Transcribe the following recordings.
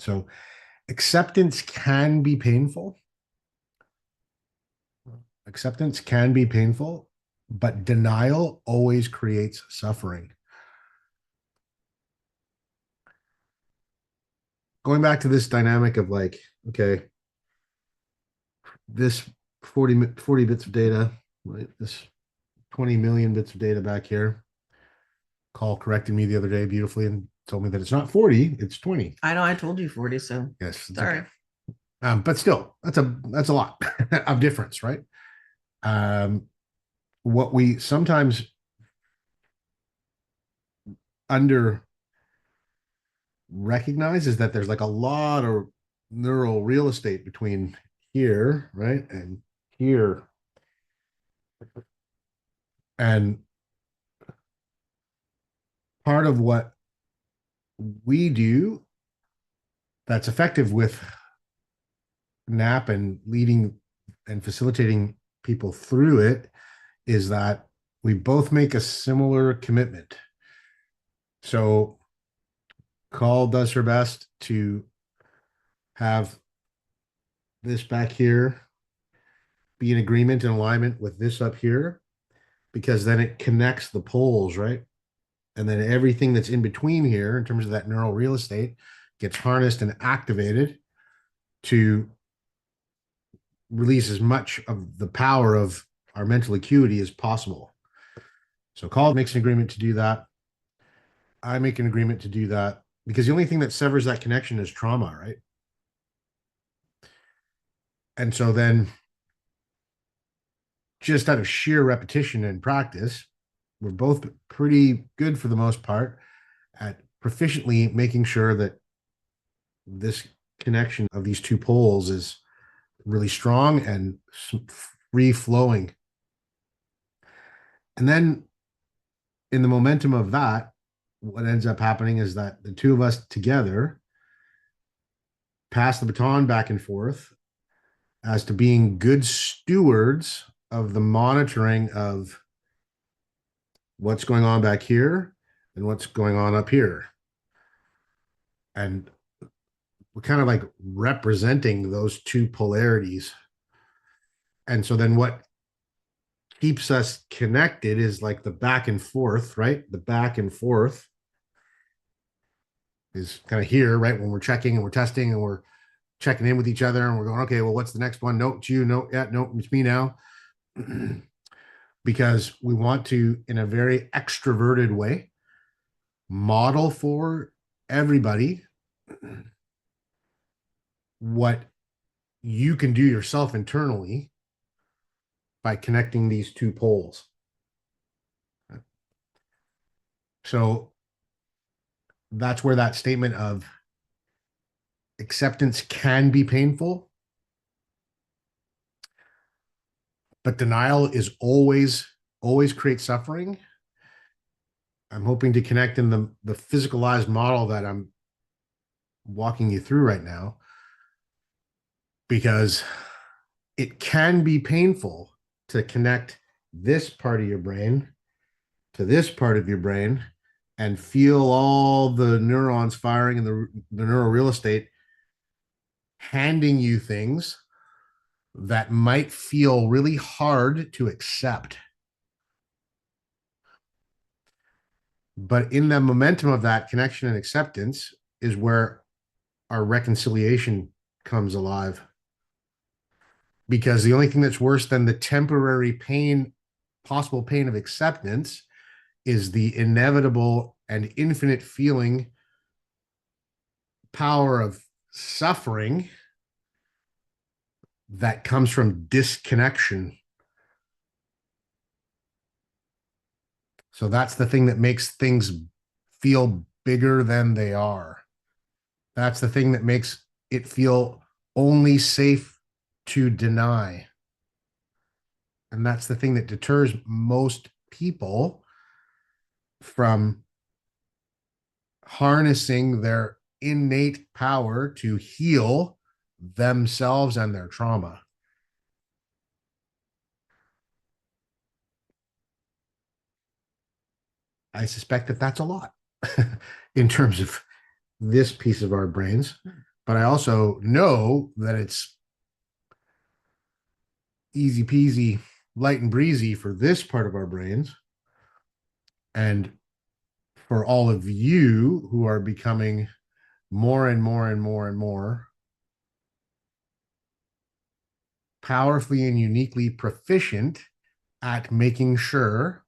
So acceptance can be painful. Acceptance can be painful, but denial always creates suffering. Going back to this dynamic of like, okay, this 40 bits of data, right? This 20 million bits of data back here. Call corrected me the other day beautifully and told me that it's not 40, it's 20. I know I told you 40, so Yes, it's sorry. okay. But still, that's a lot of difference, right? Um, what we sometimes under recognize is that there's like a lot of neural real estate between here, right, and here. And part of what we do that's effective with NAP and leading and facilitating people through it is that we both make a similar commitment. So Call does her best to have this back here be in agreement and alignment with this up here, because then it connects the poles, right? And then everything that's in between here, in terms of that neural real estate, gets harnessed and activated to release as much of the power of our mental acuity as possible. So Call makes an agreement to do that. I make an agreement to do that because the only thing that severs that connection is trauma, right? And so then, just out of sheer repetition and practice, we're both pretty good for the most part at proficiently making sure that this connection of these two poles is really strong and free flowing. And then, in the momentum of that, what ends up happening is that the two of us together pass the baton back and forth as to being good stewards of the monitoring of what's going on back here and what's going on up here. And we're kind of like representing those two polarities. And so then what keeps us connected is like the back and forth, right? The back and forth is kind of here, right? When we're checking and we're testing and we're checking in with each other and we're going, okay, well, what's the next one? No, it's you. No, yeah, no, it's me now. Because we want to, in a very extroverted way, model for everybody what you can do yourself internally by connecting these two poles. So that's where that statement of acceptance can be painful, but denial is always creates suffering. I'm hoping to connect in the physicalized model that I'm walking you through right now, because it can be painful to connect this part of your brain to this part of your brain and feel all the neurons firing in the neural real estate handing you things that might feel really hard to accept. But in the momentum of that connection and acceptance is where our reconciliation comes alive. Because the only thing that's worse than the temporary pain, possible pain of acceptance, is the inevitable and infinite feeling power of suffering that comes from disconnection. So that's the thing that makes things feel bigger than they are. That's the thing that makes it feel only safe to deny. And that's the thing that deters most people from harnessing their innate power to heal themselves and their trauma. I suspect that that's a lot in terms of this piece of our brains. but I also know that it's easy peasy, light and breezy for this part of our brains. And for all of you who are becoming more and more and more and more powerfully and uniquely proficient at making sure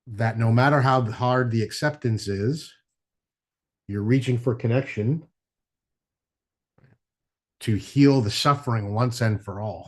that no matter how hard the acceptance is, you're reaching for connection to heal the suffering once and for all.